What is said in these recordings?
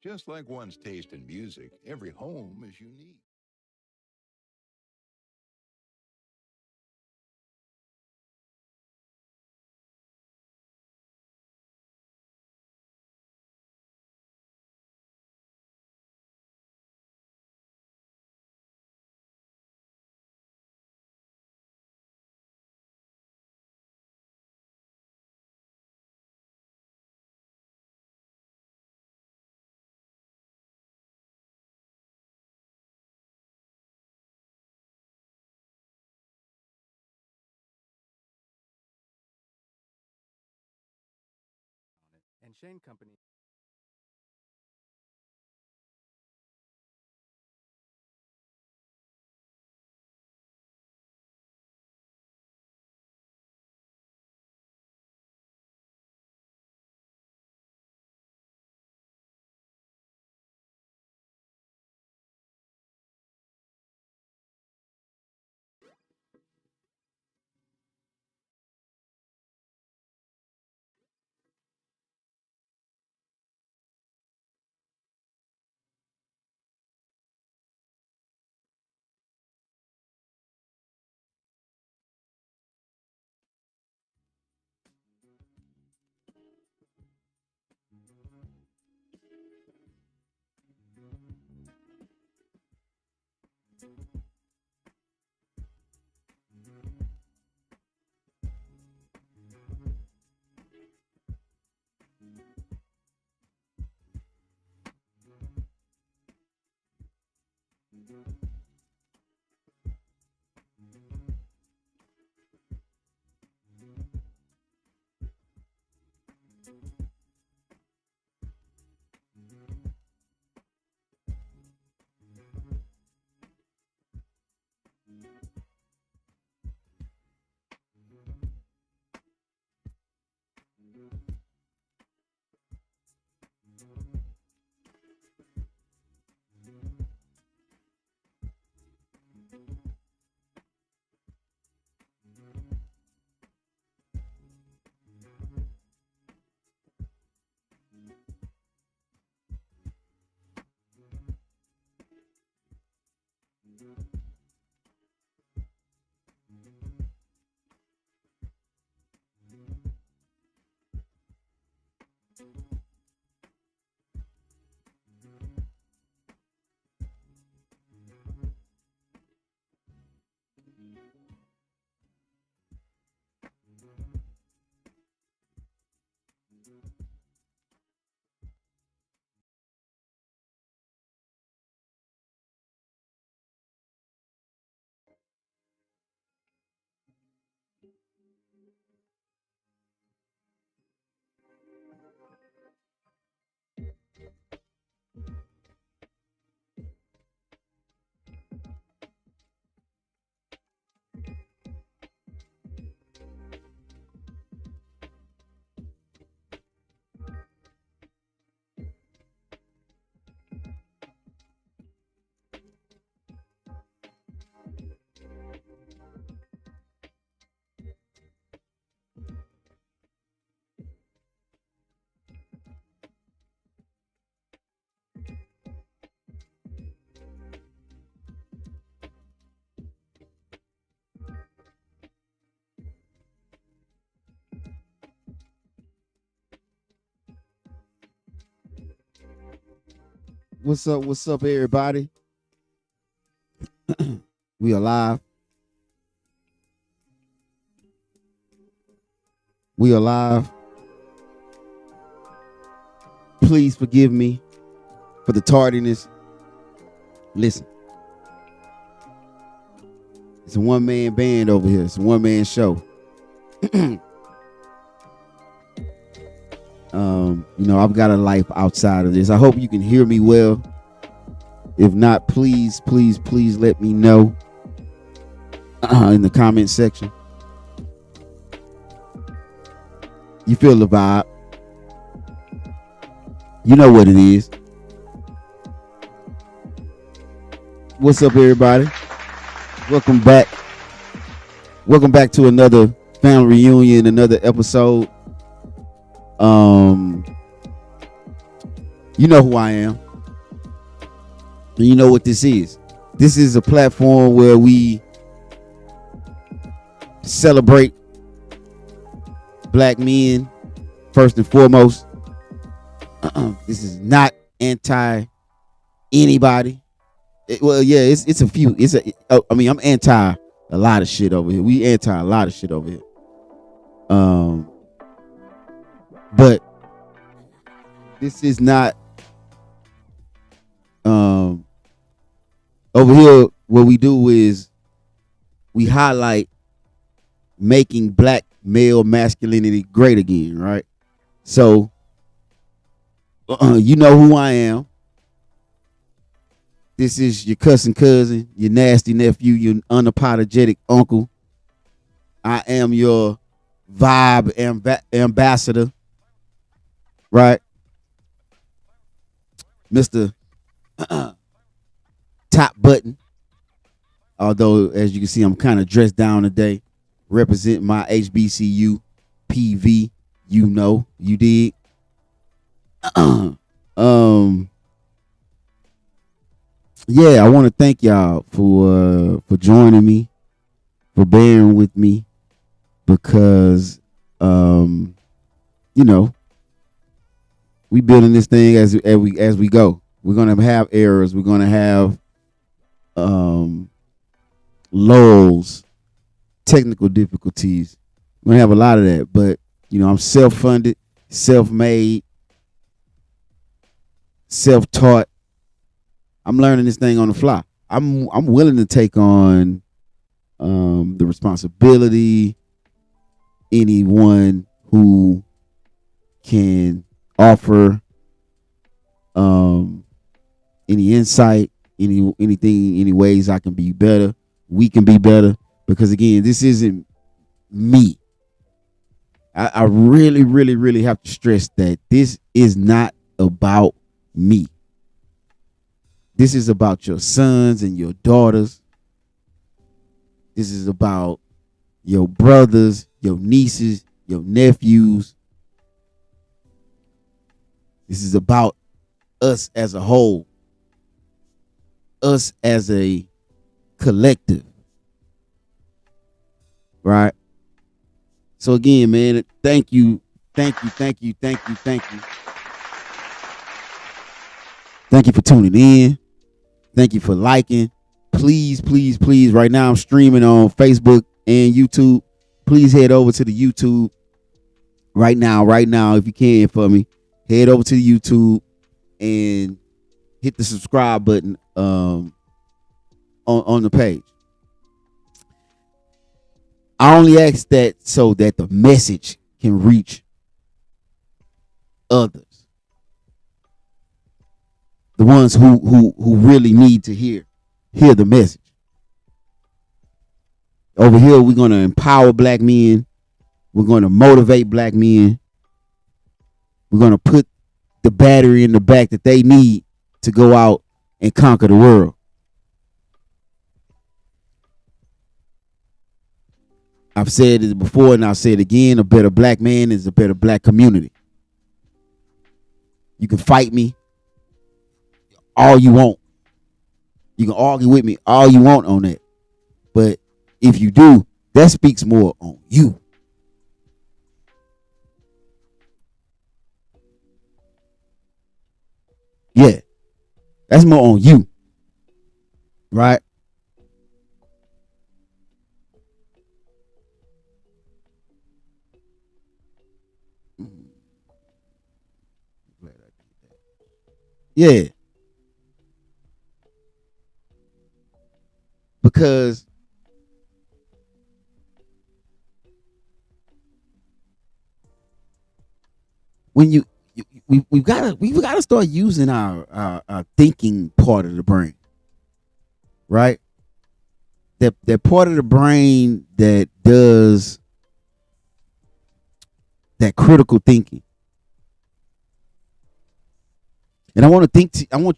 Just like one's taste in music, every home is unique. And Shane Company. What's up? What's up, everybody? We are live. We are live. Please forgive me for the tardiness. Listen, it's a one-man band over here. It's a one-man show. I've got a life outside of this. I hope you can hear me well. If not, please let me know in the comment section. You feel the vibe. You know what it is. What's up, everybody? Welcome back. Welcome back to another family reunion, another episode. You know who I am. And you know what this is. This is a platform where we celebrate black men first and foremost. This is not anti anybody. It's a few. I'm anti a lot of shit over here. We anti a lot of shit over here. But this is not over here. What we do is we highlight making black male masculinity great again, right? So you know who I am. This is your cousin, your nasty nephew, your unapologetic uncle. I am your vibe ambassador, right? Mr. Top Button. Although, as you can see, I'm kind of dressed down today, representing my HBCU PV. You know, you did. Yeah, I want to thank y'all for joining me, for bearing with me, because you know, we building this thing as we go. We're gonna have errors. We're gonna have lulls, technical difficulties. We're gonna have a lot of that. But you know, I'm self-funded, self-made, self-taught. I'm learning this thing on the fly. I'm willing to take on the responsibility. Anyone who can offer any insight, anything, any ways I can be better, we can be better. Because again, this isn't me. I really, really, really have to stress that this is not about me. This is about your sons and your daughters. This is about your brothers, your nieces, your nephews. This is about us as a whole, us as a collective, right? So again, man, thank you. Thank you for tuning in. Thank you for liking. Please, please, please. Right now I'm streaming on Facebook and YouTube. Please head over to the YouTube right now, if you can for me. Head over to the YouTube and hit the subscribe button on the page. I only ask that so that the message can reach others. The ones who really need to hear the message. Over here, we're going to empower black men. We're going to motivate black men. We're going to put the battery in the back that they need to go out and conquer the world. I've said it before and I'll say it again. A better black man is a better black community. You can fight me all you want. You can argue with me all you want on that. But if you do, that speaks more on you. Yeah. That's more on you. Right? Yeah. Because when we've got to start using our thinking part of the brain, right? That part of the brain that does that critical thinking. And I want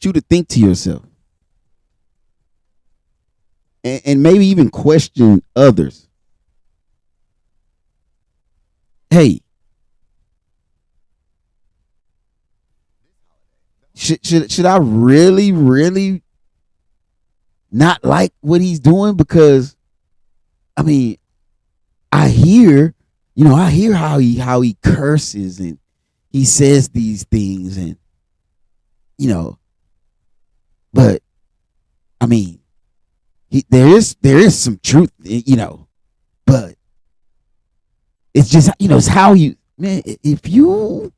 you to think to yourself, and maybe even question others. Hey, Should I really not like what he's doing? Because I mean, I hear, I hear how he curses and he says these things, and you know, but I mean, there is some truth, but it's just, it's how you, man. If you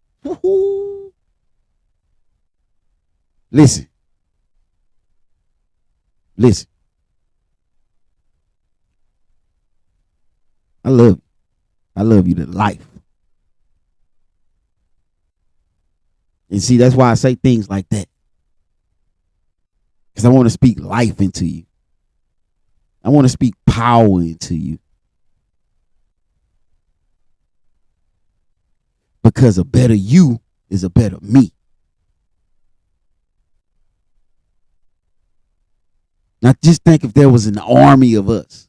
listen, listen, I love you. I love you to life. And see, that's why I say things like that. Because I want to speak life into you. I want to speak power into you. Because a better you is a better me. Now just think if there was an army of us.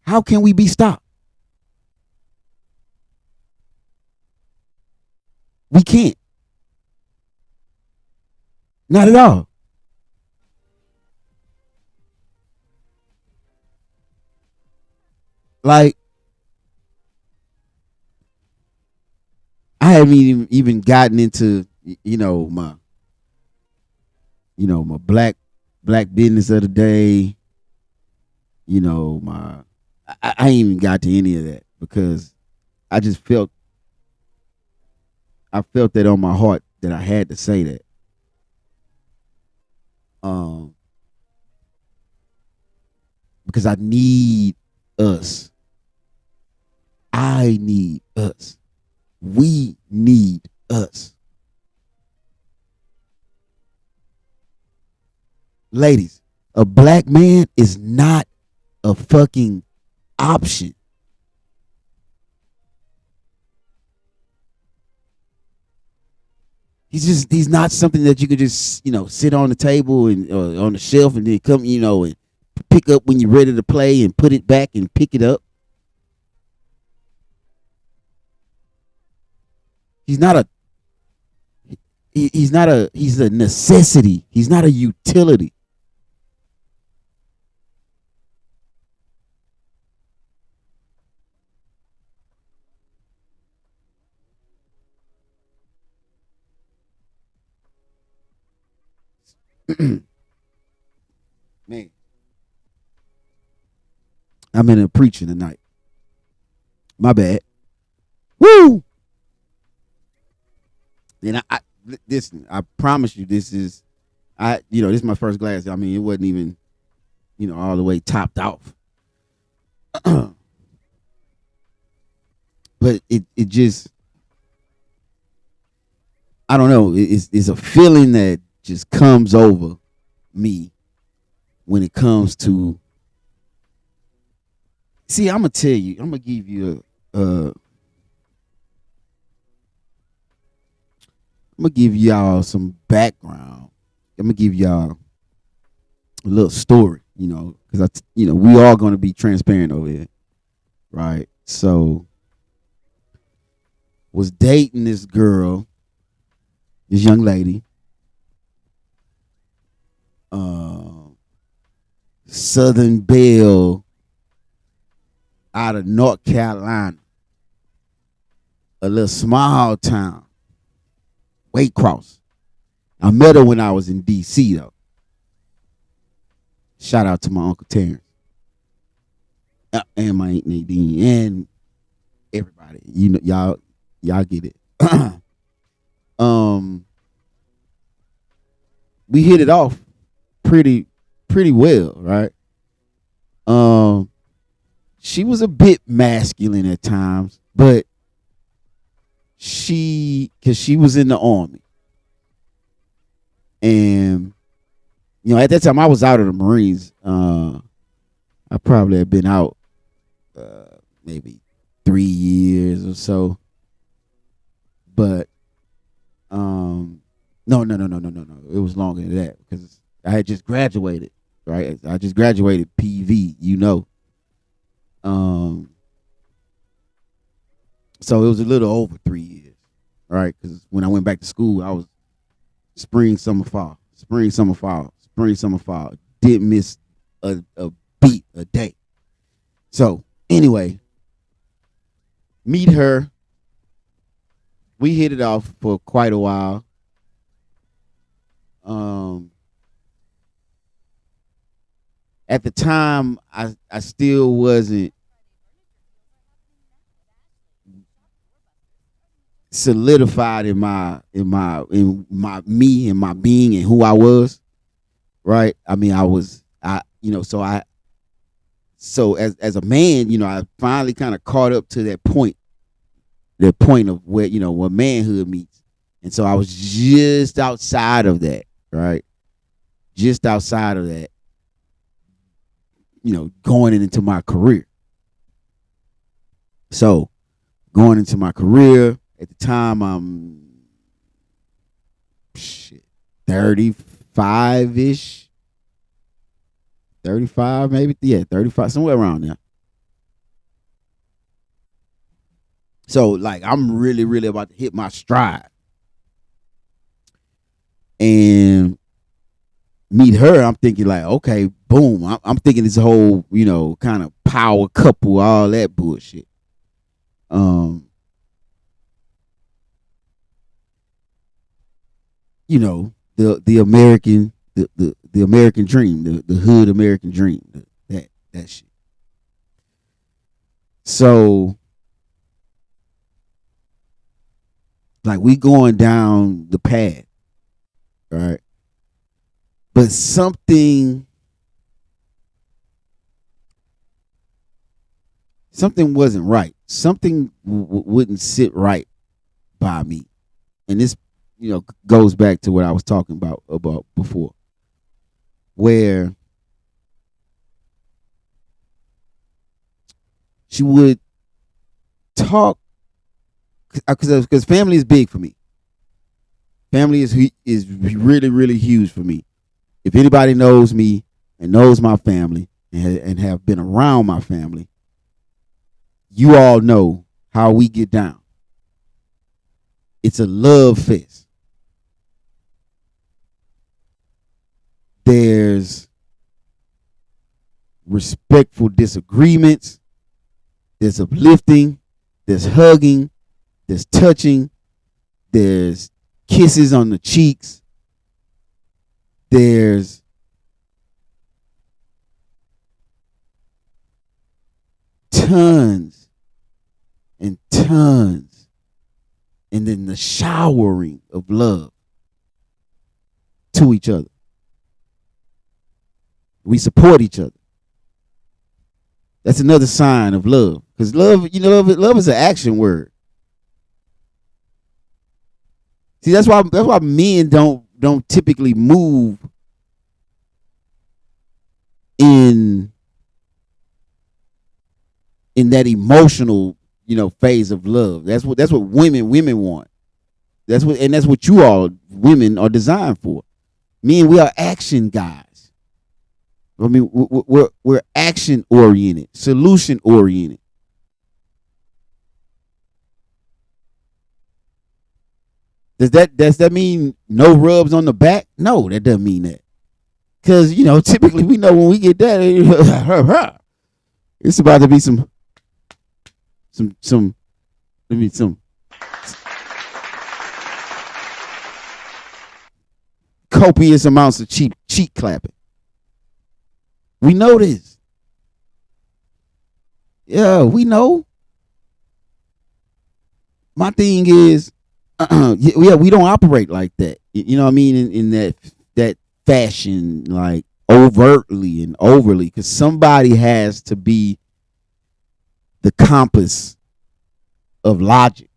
How can we be stopped? We can't. Not at all. Like, I haven't even gotten into, my black business of the day. My I ain't even got to any of that because I just felt that on my heart that I had to say that. Um, because I need us. I need us. We need us. Ladies, a black man is not a fucking option. He's not something that you could just, sit on the table and on the shelf and then come, and pick up when you're ready to play and put it back and pick it up. He's not a he's a necessity. He's not a utility. Man, I'm in a preaching tonight. My bad. Woo! And I listen. I promise you, this is this is my first glass. I mean, it wasn't even all the way topped off, but it just, I don't know. It's a feeling that just comes over me when it comes to. See, I'm gonna tell you. I'm gonna give you I'm gonna give y'all some background. I'm gonna give y'all a little story, because we all gonna be transparent over here, right? So, was dating this girl, this young lady, Southern Belle, out of North Carolina, a little small town, Waycross. I met her when I was in D.C. though. Shout out to my Uncle Terrence. And my Aunt Nadine and everybody. Y'all get it. We hit it off pretty well, right? She was a bit masculine at times, but cause she was in the army. And at that time I was out of the Marines. I probably had been out maybe 3 years or so. But no. It was longer than that because I had just graduated, right? I just graduated PV, So it was a little over 3 years. right? Because when I went back to school, I was spring, summer, fall, spring, summer, fall, spring, summer, fall. Didn't miss a beat a day. So anyway, meet her. We hit it off for quite a while. Um, at the time, I still wasn't solidified in my me and my being and who I was. Right. I mean, so as a man, I finally kind of caught up to that point of where manhood meets. And so I was just outside of that, right? Just outside of that, going into my career. So going into my career at the time, I'm 35 ish, 35 maybe, yeah, 35, somewhere around there. So like I'm really, really about to hit my stride and meet her. I'm thinking like, okay, boom. I'm thinking this whole, kind of power couple, all that bullshit. Um, the American the American dream, the hood American dream, that shit. So like we going down the path, right? But something wasn't right. Something wouldn't sit right by me, and this goes back to what I was talking about before, where she would talk because family is big for me. Family is really, really huge for me. If anybody knows me and knows my family and have been around my family, you all know how we get down. It's a love fest. There's respectful disagreements. There's uplifting. There's hugging. There's touching. There's kisses on the cheeks. There's tons and tons. And then the showering of love to each other. We support each other. That's another sign of love. Because love is an action word. See, that's why men don't typically move in that emotional, phase of love. That's what women want. That's what you all women are designed for. Men, we are action guys. I mean, we're action oriented, solution oriented. Does that mean no rubs on the back? No, that doesn't mean that. Because typically we know when we get that, it's about to be some copious amounts of cheek clapping. We know this. Yeah, we know. My thing is, yeah, we don't operate like that. You know what I mean? In that fashion, like overtly and overly, because somebody has to be the compass of logic.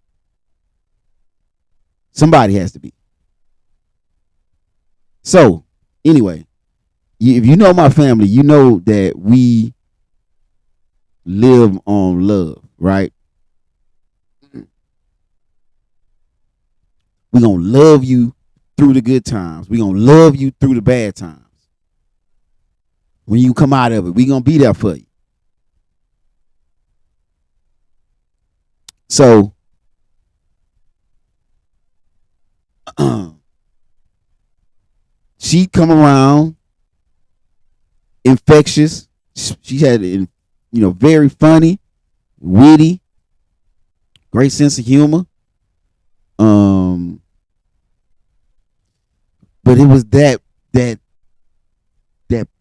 Somebody has to be. So, anyway, if you know my family, you know that we live on love, right? We're going to love you through the good times. We're going to love you through the bad times. When you come out of it, we're going to be there for you. So, She come around infectious. She had, very funny, witty, great sense of humor. Um, but it was that that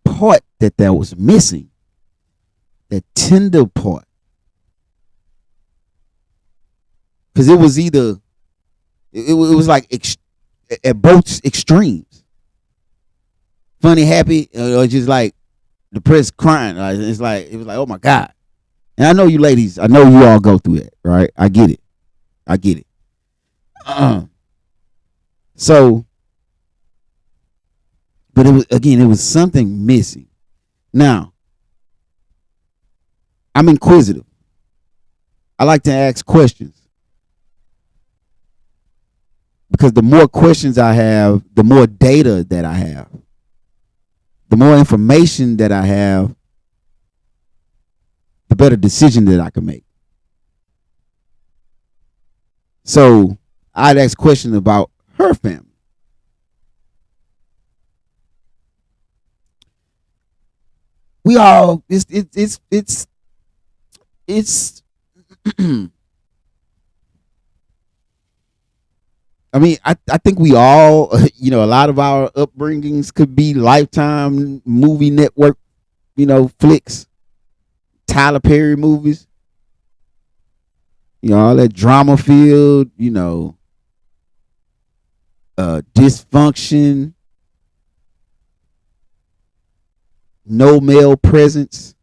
part that was missing, that tender part, because it was either it was like at both extremes, funny, happy, or just like depressed, crying. Like, it was like, oh my god. And I know you ladies, I know you all go through that, right? I get it. I get it. So, but it was something missing. Now, I'm inquisitive. I like to ask questions because the more questions I have, the more data that I have, the more information that I have, the better decision that I can make. So I'd ask questions about her family. We all it's I mean, I think we all, a lot of our upbringings could be Lifetime movie network, flicks, Tyler Perry movies, all that drama filled, dysfunction, no male presence.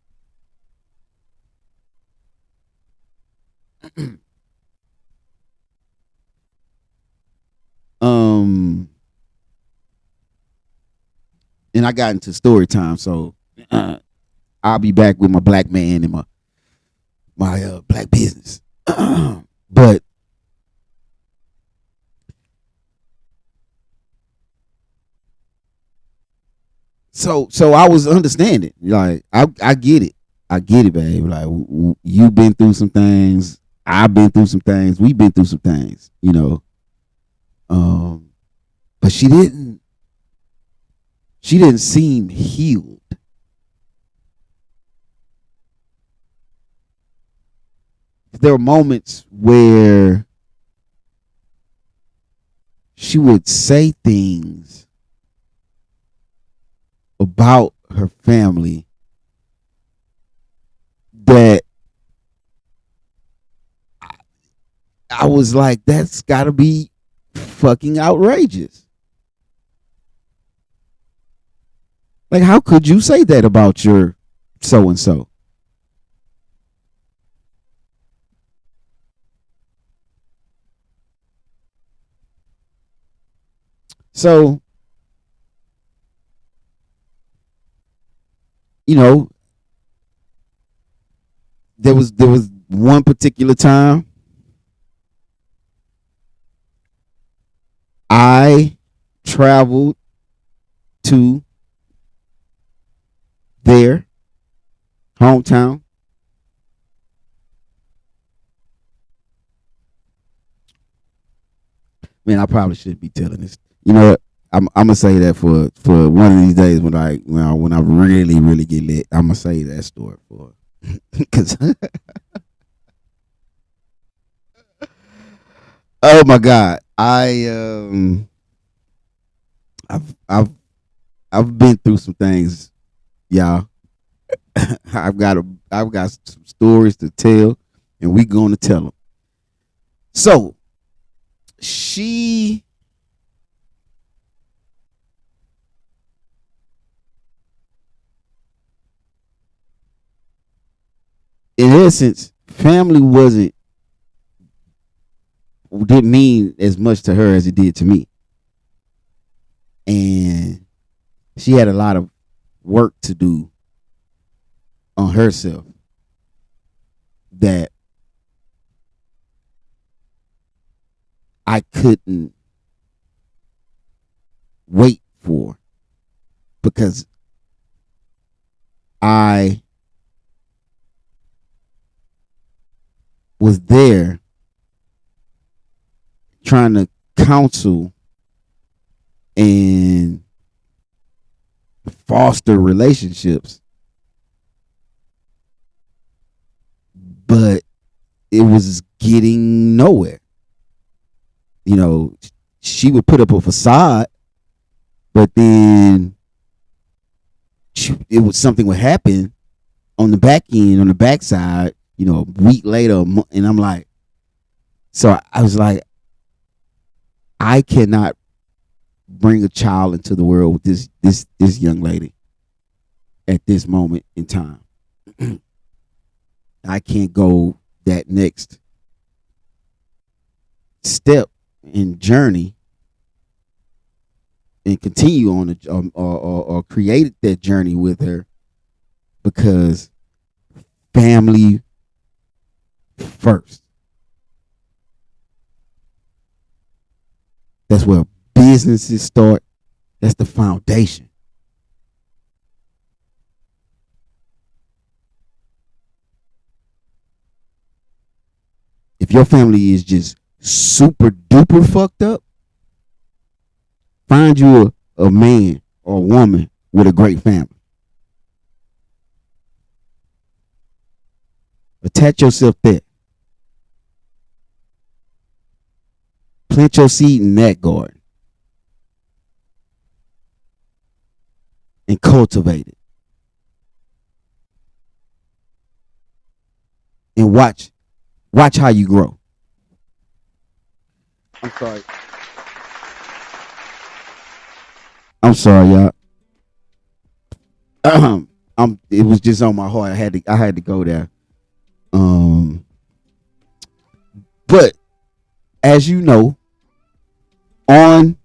And I got into story time, so I'll be back with my black man and my black business. But so I was understanding, like I get it, babe. Like you've been through some things, I've been through some things, we've been through some things, but she didn't seem healed. There were moments where she would say things about her family that I was like, that's got to be fucking outrageous. Like, how could you say that about your so and so? So, you know, there was one particular time I traveled to their hometown. Man, I probably shouldn't be telling this. You know what? I'm gonna say that for one of these days when I really really get lit. I'm gonna say that story for because oh my god, I've I've been through some things, y'all. I've got some stories to tell, and we going to tell them. So she, in essence, family wasn't didn't mean as much to her as it did to me, and she had a lot of work to do on herself that I couldn't wait for because I was there trying to counsel and foster relationships, but it was getting nowhere. You know, she would put up a facade, but then something would happen on the back end, on the backside, you know, a week later, and I'm like, so I was like, I cannot bring a child into the world with this young lady at this moment in time. I can't go that next step in journey and continue on or create that journey with her, because family first. That's where businesses start. That's the foundation. If your family is just super duper fucked up, find you a man or a woman with a great family. Attach yourself there. Plant your seed in that garden and cultivate it. And watch how you grow. I'm sorry, y'all. It was just on my heart. I had to go there. But as you know, on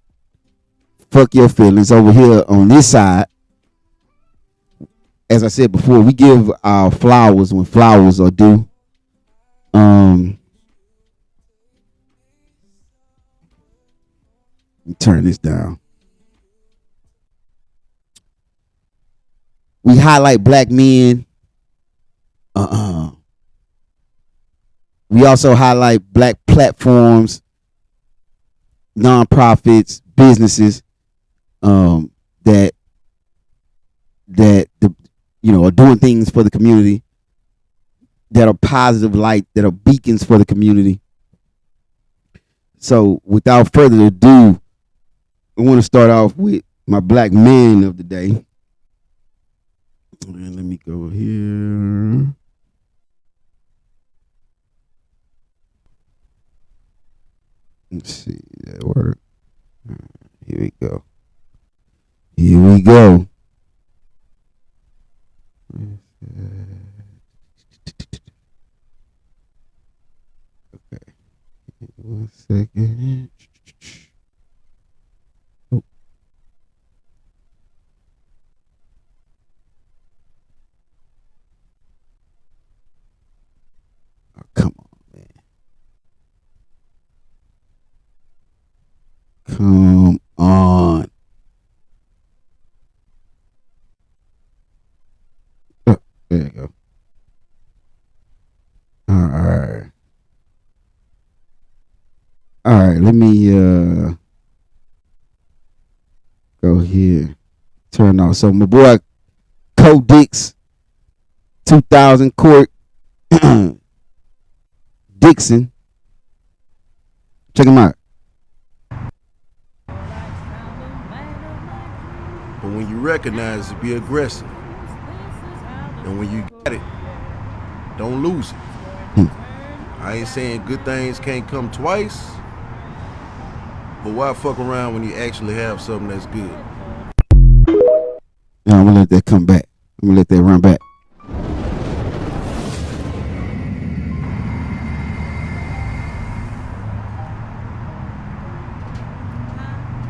Fuck Your Feelings over here on this side, as I said before, we give our flowers when flowers are due. Let me turn this down. We highlight black men. We also highlight black platforms, nonprofits, businesses that are doing things for the community, that are positive light, that are beacons for the community. So without further ado, I want to start off with my black man of the day. And let me go here. Let's see, that work. Here we go. Okay. 1 second. Oh. Oh, come on, man. Come on. Oh, there you go. All right, let me go here. Turn off. So my boy Code Dix, 2000 Court Dixon. Check him out. But when you recognize it, be aggressive. And when you got it, don't lose it. I ain't saying good things can't come twice, but why fuck around when you actually have something that's good? Yeah, I'm gonna let that come back. I'm gonna let that run back.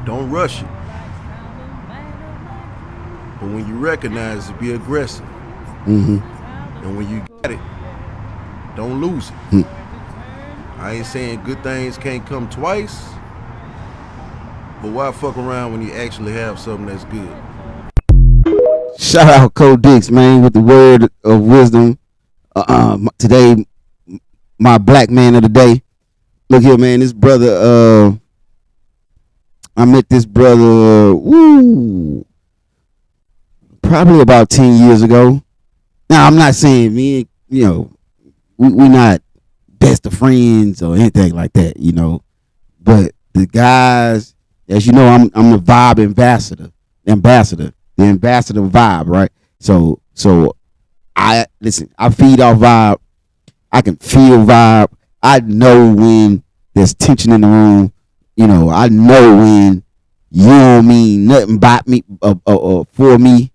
Don't rush it. But when you recognize it, be aggressive. And when you got it, don't lose it. I ain't saying good things can't come twice, but why fuck around when you actually have something that's good? Shout out Code Dix, man, with the word of wisdom. Today, my black man of the day. Look here, man, this brother I met this brother, probably about 10 years ago. Now, I'm not saying me, we not best of friends or anything like that, But the guys, as you know, I'm the vibe ambassador, the ambassador of vibe, right? So I feed off vibe. I can feel vibe. I know when there's tension in the room. I know when you don't mean nothing about me for me.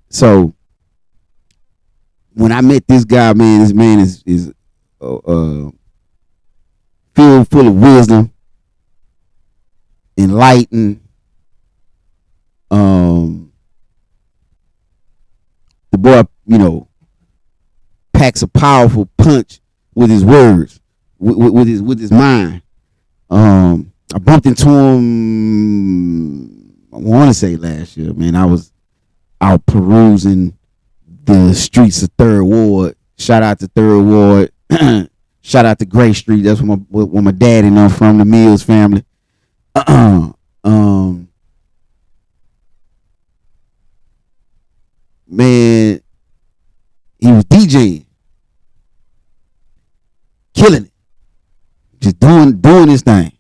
So when I met this guy, man, this man is filled full of wisdom, enlightened. The boy, packs a powerful punch with his words, with his mind. I bumped into him, I want to say last year, man. I was out perusing the streets of Third Ward. Shout out to Third Ward. Shout out to Gray Street. That's where my daddy and I'm from, the Mills family. Man, he was DJing, killing it, just doing his thing.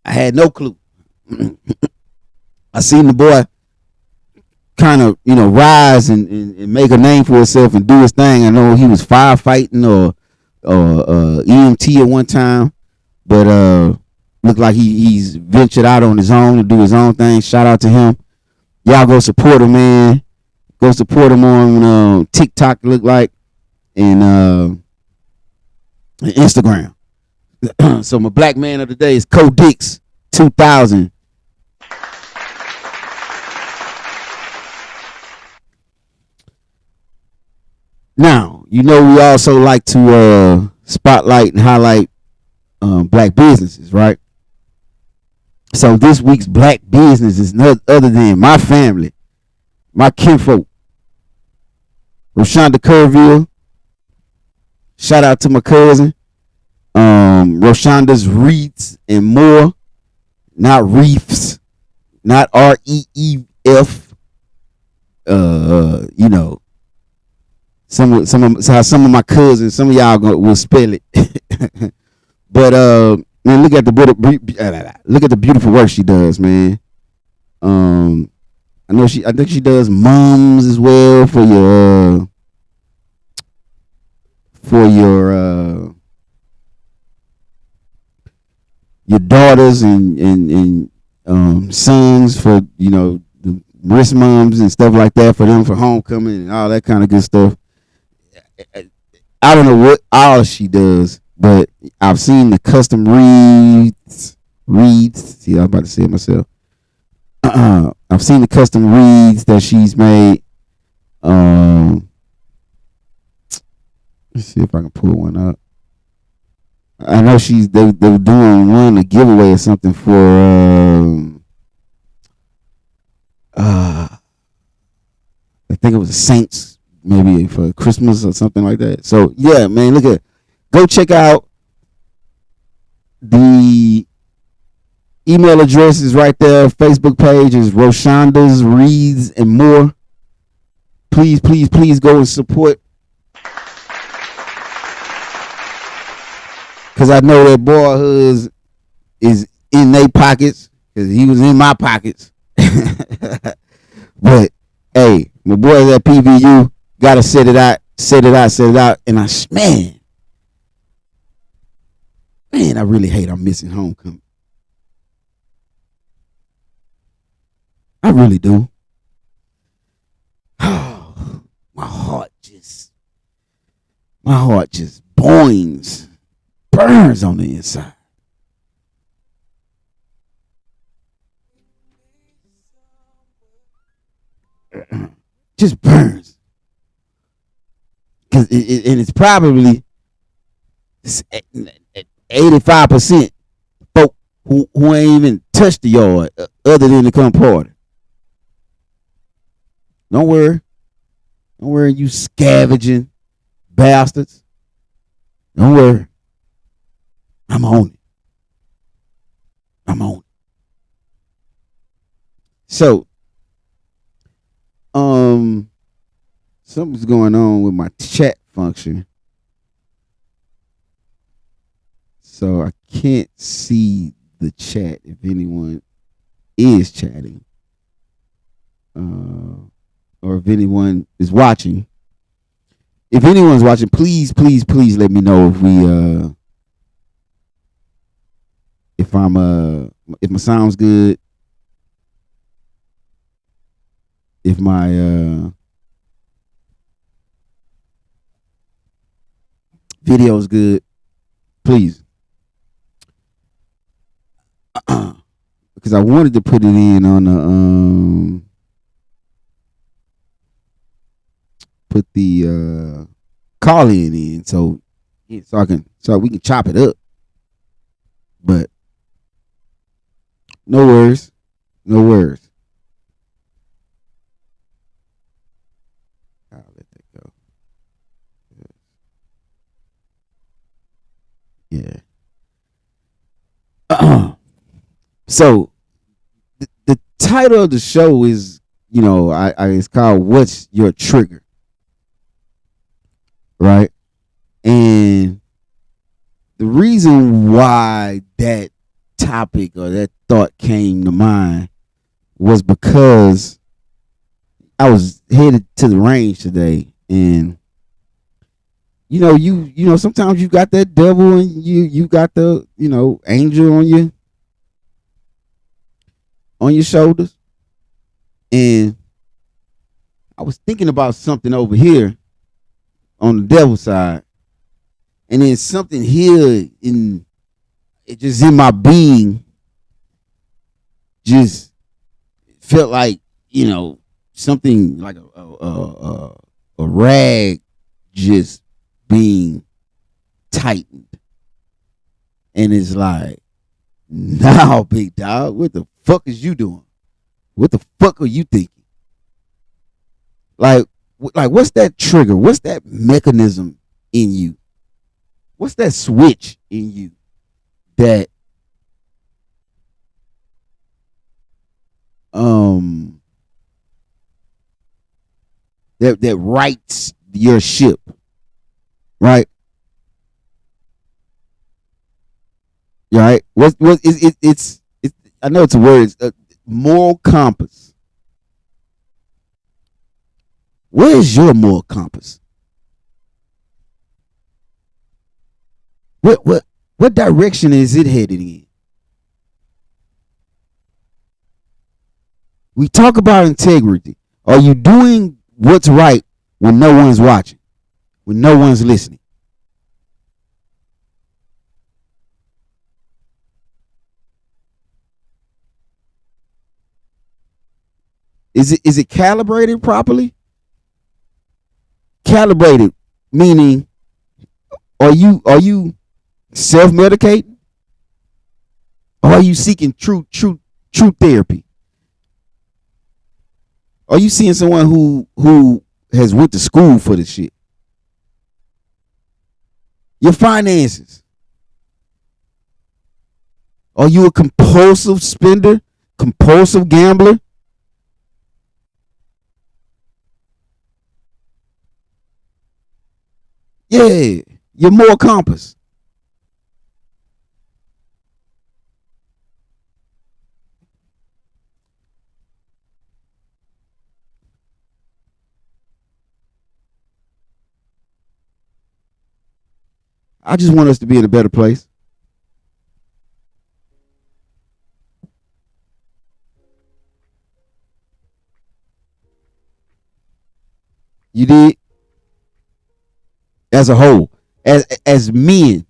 I had no clue. I seen the boy kind of, rise and make a name for himself and do his thing. I know he was firefighting or EMT at one time, but looked like he's ventured out on his own to do his own thing. Shout out to him. Y'all go support him, man. Go support him on TikTok, look like, and Instagram. So my black man of the day is Codix 2000. Now, we also like to spotlight and highlight black businesses, right? So this week's black business is none other than my family, my kinfolk, Roshonda Kerrville. Shout out to my cousin, Roshonda's Reeds and More, not Reefs, not REEF. Some of my cousins, some of y'all will spell it. But man, look at the beautiful work she does, man. I think she does mums as well for your daughters and sons, for the wrist mums and stuff like that, for them for homecoming and all that kind of good stuff. I don't know what all she does, but I've seen the custom reeds. See, I was about to say it myself. I've seen the custom reeds that she's made. Let's see if I can pull one up. I know they were doing one, a giveaway or something for I think it was the Saints, maybe for Christmas or something like that. So yeah, man, go check out the email address is right there. Facebook page is Roshonda's Reeds and More. Please go and support, because I know that boy is in their pockets, because he was in my pockets. But hey, my boys at PVU gotta set it out, and I really hate I'm missing homecoming. I really do. Oh, my heart just burns on the inside. Just burns. And it's probably 85% folk who ain't even touched the yard other than to come party. Don't worry, you scavenging bastards. Don't worry. I'm on it. I'm on it. So, something's going on with my chat function. So I can't see the chat if anyone is chatting. Or if anyone is watching. If anyone's watching, please, please, please let me know if my sound's good, if my video's good, please. Because I wanted to put it in on the put the call in so we can chop it up. But no worries. No worries. I'll let that go. Yeah. So the title of the show is, it's called "What's Your Trigger?" Right? And the reason why that topic or that thought came to mind was because I was headed to the range today, and sometimes you got that devil and you got the angel on your shoulders, and I was thinking about something over here on the devil side, and then something here in my being just felt like something like a rag just being tightened, and it's like, now, big dog, what the fuck is you doing? What the fuck are you thinking? Like what's that trigger? What's that mechanism in you? What's that switch in you that that rights your ship, right? Right? What is it? It's I know it's a word. It's a moral compass. Where is your moral compass? What direction is it headed in? We talk about integrity. Are you doing what's right when no one's watching, when no one's listening? Is it calibrated properly? Calibrated meaning, are you self-medicating, or are you seeking true therapy? Are you seeing someone who has went to school for this shit? Your finances. Are you a compulsive spender, compulsive gambler? Yeah, your moral compass. I just want us to be in a better place. You did? As a whole. As men.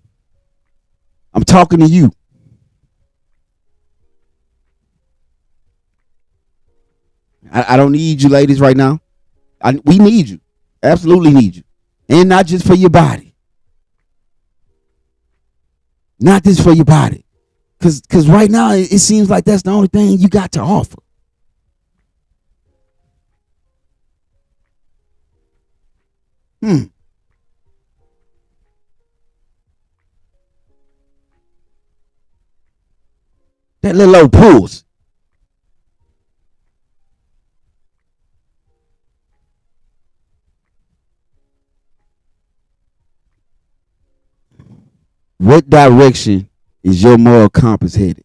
I'm talking to you. I don't need you ladies right now. We need you. Absolutely need you. And not just for your body. Not just for your body. Cause right now it seems like that's the only thing you got to offer. That little old pulls. What direction is your moral compass headed?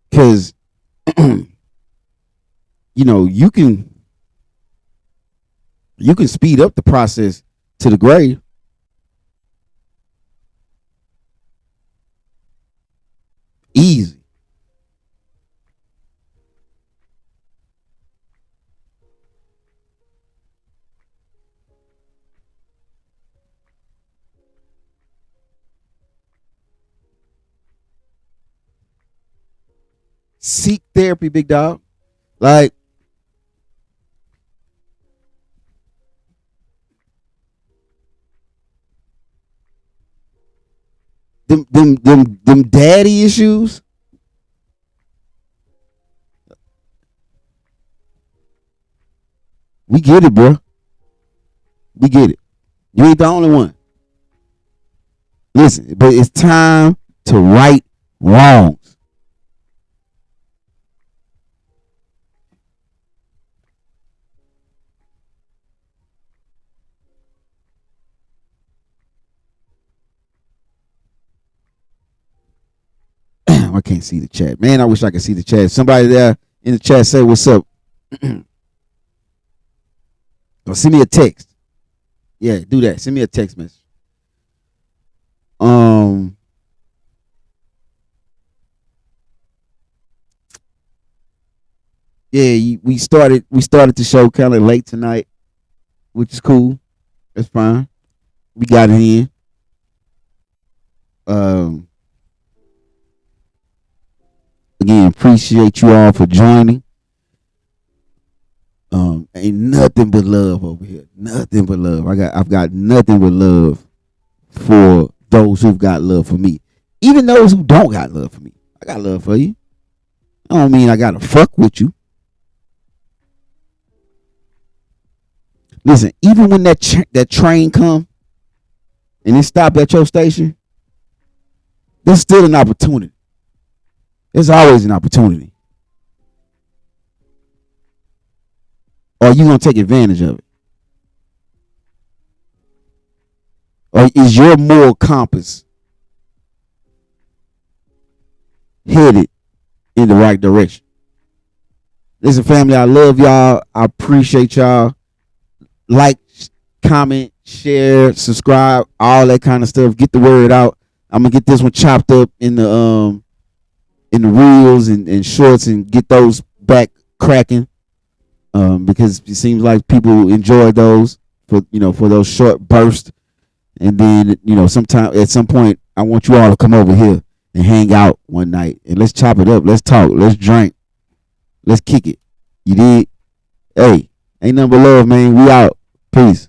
Because you know you can speed up the process to the grave. Easy. Seek therapy, big dog. Like them daddy issues. We get it, bro. We get it. You ain't the only one. Listen, but it's time to right wrongs. I can't see the chat. Man, I wish I could see the chat. Somebody there in the chat say what's up. Or send me a text. Yeah, do that. Send me a text message. Yeah, we started the show kind of late tonight, which is cool. That's fine. We got it in. Um, Again, appreciate you all for joining. Ain't nothing but love over here. Nothing but love. I've got nothing but love for those who've got love for me. Even those who don't got love for me. I got love for you. I don't mean I gotta fuck with you. Listen, even when that train come and it stop at your station, there's still an opportunity. There's always an opportunity. Or you gonna take advantage of it? Or is your moral compass headed in the right direction? Listen, family, I love y'all. I appreciate y'all. Like, comment, share, subscribe, all that kind of stuff. Get the word out. I'm gonna get this one chopped up in the reels and shorts and get those back cracking. Because it seems like people enjoy those for those short bursts. And then, sometime at some point, I want you all to come over here and hang out one night and let's chop it up. Let's talk. Let's drink. Let's kick it. You did? Hey, ain't nothing but love, man. We out. Peace.